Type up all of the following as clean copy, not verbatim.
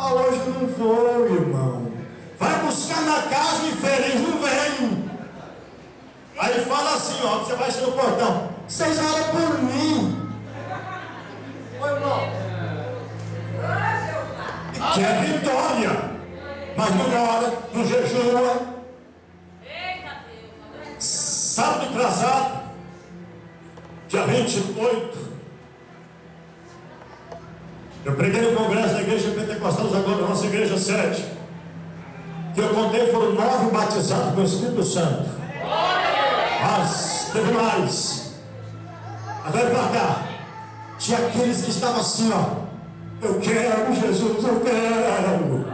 Ah, hoje eu não vou, irmão. Vai buscar na casa infeliz, não vem. Aí fala assim, ó, você vai ser no portão. Vocês oram por mim. Ô, irmão. E quer vitória. Mas não ora, não jejua. Sábado atrasado, dia 28, eu preguei no congresso da igreja pentecostal agora, na nossa igreja sede, que eu contei foram 9 batizados com o Espírito Santo. Mas teve mais. Agora para cá, tinha aqueles que estavam assim, ó, eu quero Jesus, eu quero.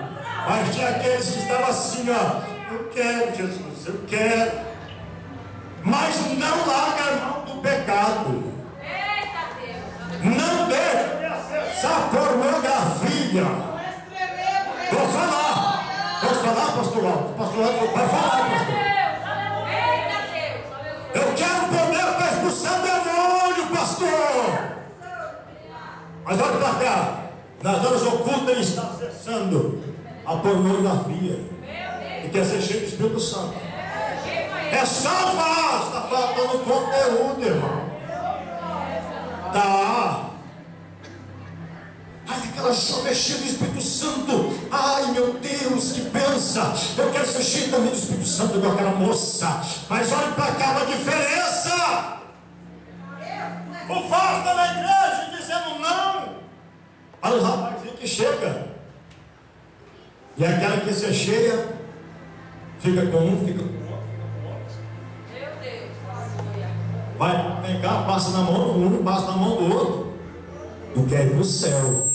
Mas tinha aqueles que estavam assim, ó, eu quero Jesus, eu quero. Mas não larga a mão do pecado. Não deixa essa pornografia. Vou falar. Pode falar, pastor Alto? Pastor Alto, vai falar, pastor. Eu quero poder para expulsar demônio, pastor. Mas olha para cá. Nas horas ocultas ele está acessando a pornografia. E quer ser cheio do Espírito Santo. É só voz, está faltando conteúdo, irmão. Tá. Ai, aquela chama cheia do Espírito Santo. Ai, meu Deus, que pensa. Eu quero ser cheio também do Espírito Santo, igual aquela moça. Mas olha para cá a diferença. O falso está na igreja dizendo não. Olha os rapazinhos que chega. E aquela que se cheia, fica com um, fica com outro. Vai, vem cá, passa na mão do um, passa na mão do outro. Não quer ir para o céu.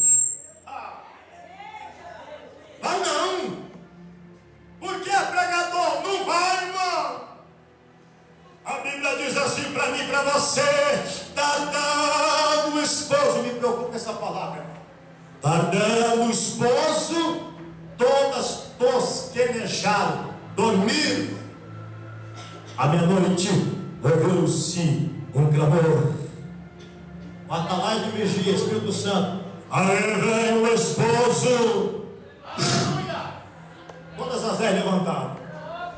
Vai não. Por que pregador? Não vai, irmão. A Bíblia diz assim para mim e para você: tá dando o esposo. Me preocupa com essa palavra. Tá dando o esposo, todas tosquenejaram, dormiram. À meia-noite ouviu-se um clamor. Atalai de vigia, Espírito Santo. Aí vem o esposo. Aleluia. Todas as 10 levantaram.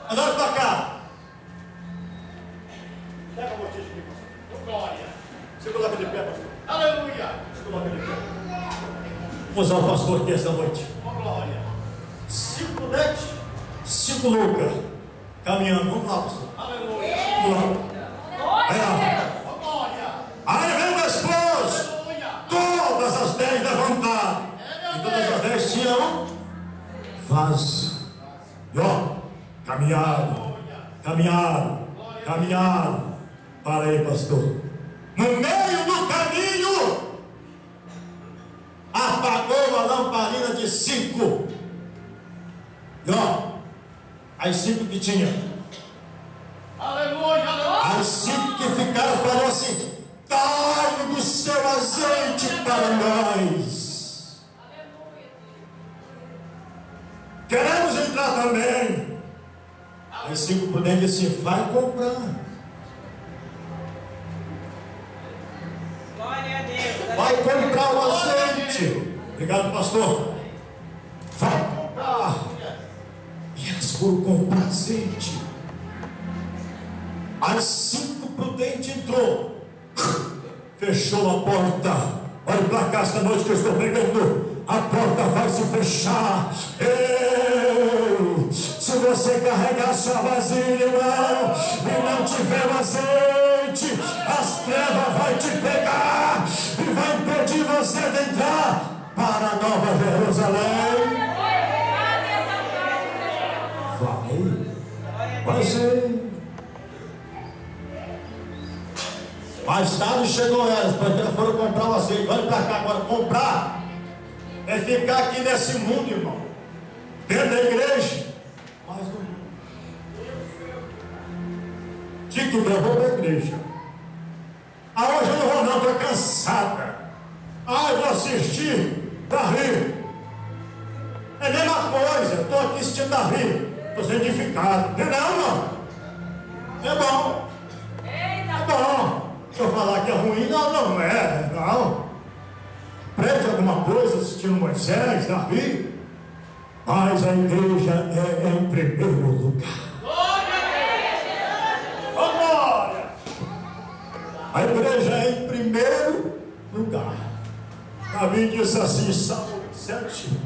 Agora para cá. Pega a botija aqui, pastor. Glória. Você coloca de pé, pastor. Aleluia. Você coloca de pé. Vou usar o pastor aqui esta noite. Glória. 5 dentes, 5 lucas. Caminhando. Vamos lá, pastor. Aleluia. Vamos lá. Aí vem o esposo. Todas as 10 levantaram. E todas as 10 tinham vaso. E ó, caminharam. Para aí, pastor. No meio do caminho, apagou a lamparina de 5. E ó, as 5 que tinha. Aleluia, aleluia. As 5 que ficaram falaram assim: dai do seu azeite para nós. Aleluia. Queremos entrar também. As 5 puderam dizer assim: vai comprar. Glória a Deus. Vai comprar o azeite. Obrigado, pastor. Vai comprar. E elas foram comprar azeite. As 5 prudentes entrou, fechou a porta. Olha para cá esta noite que eu estou pregando. A porta vai se fechar. Ei, se você carregar sua vasilha, irmão, e não tiver o azeite, as trevas vão te pegar e vai impedir você de entrar para a Nova Jerusalém. Vai ser. Mais tarde chegou elas, porque elas foram comprar o azeite. Olha para cá agora, comprar é ficar aqui nesse mundo, irmão, dentro da igreja, mas no mundo. Digo, eu vou para a igreja. Ah, hoje eu não vou não, estou cansada. Ah, eu vou assistir para rir. É a mesma coisa, estou aqui assistindo a rir, estou sendo edificado. Não é não? É bom. É bom. Se eu falar que é ruim, não é, não. Prende alguma coisa assistindo Moisés, Davi. mas a igreja é em primeiro lugar. Glória! A igreja é em primeiro lugar. Davi disse assim, Salmo 7,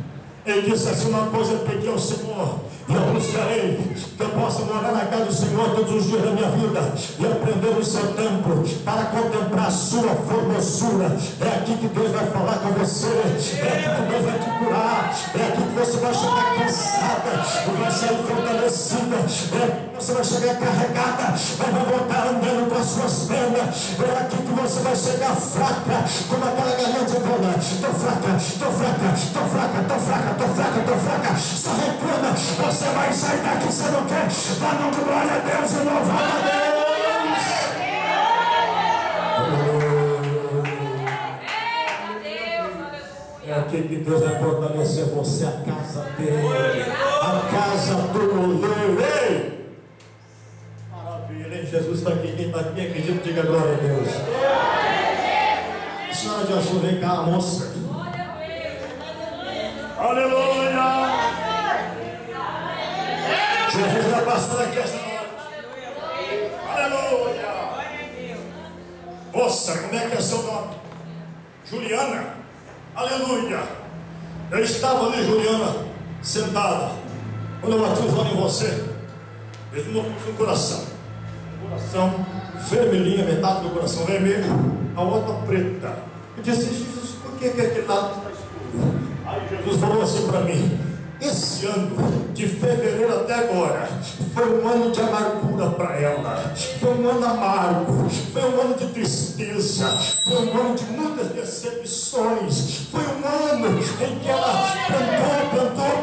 ele disse assim, uma coisa eu pedi ao Senhor, e eu buscarei, que eu possa morar na casa do Senhor todos os dias da minha vida, e aprender o seu templo, para contemplar a sua formosura. É aqui que Deus vai falar com você, é aqui que Deus vai te curar, é aqui que você vai chegar cansada, e vai sair fortalecida, é aqui que você vai chegar carregada, mas vai voltar andando com as suas pernas, é aqui que você vai chegar fraca, como aquela galinha dizendo, estou fraca, estou fraca, estou fraca, estou fraca, estou fraca, estou fraca, só reclama, você vai sair daqui, você não quer, dando glória a Deus e louvado a Deus. É aqui que Deus vai fortalecer você, a casa dele, a casa do oleiro. Maravilha, hein? Jesus está aqui, quem está aqui, acredita, diga glória a Deus. Senhora de ajuda, vem cá, moça. Aleluia! Jesus está passando aqui esta noite. Aleluia! Moça, como é que é seu nome? Juliana? Aleluia! Eu estava ali, Juliana, sentada, quando eu bati os olhos em você, fez uma no coração. Coração vermelhinho, metade do coração vermelho, a outra preta. Eu disse, Jesus, por que aquele lado está escuro? Aí Jesus falou assim para mim, esse ano, de fevereiro até agora, foi um ano de amargura para ela, foi um ano amargo, foi um ano de tristeza, foi um ano de muitas decepções, foi um ano em que ela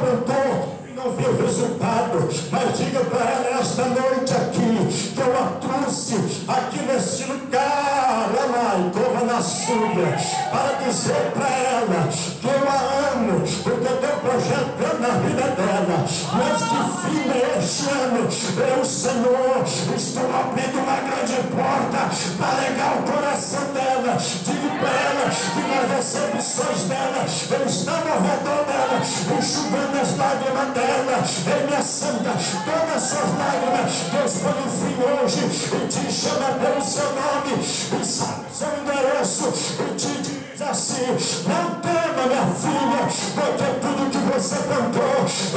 plantou, e não viu resultado. Mas diga para ela esta noite aqui, que eu a trouxe aqui nesse lugar, ela e corra na sua, para dizer para ela que eu a amo, porque eu tenho projeto na vida dela, mas que fim é este ano? Eu, Senhor, estou abrindo uma grande porta para alegar o coração dela. Digo para ela que nas recepções dela, eu estava ao redor dela, enxugando as lágrimas dela. Ei, minha santa, todas as suas lágrimas, Deus põe um fim hoje e te chama pelo seu nome, e sabe o seu endereço, e te diz assim: não tema, minha filha, porque tudo que você plantou,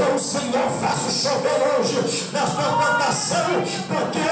eu, Senhor, faço chover hoje na sua plantação, porque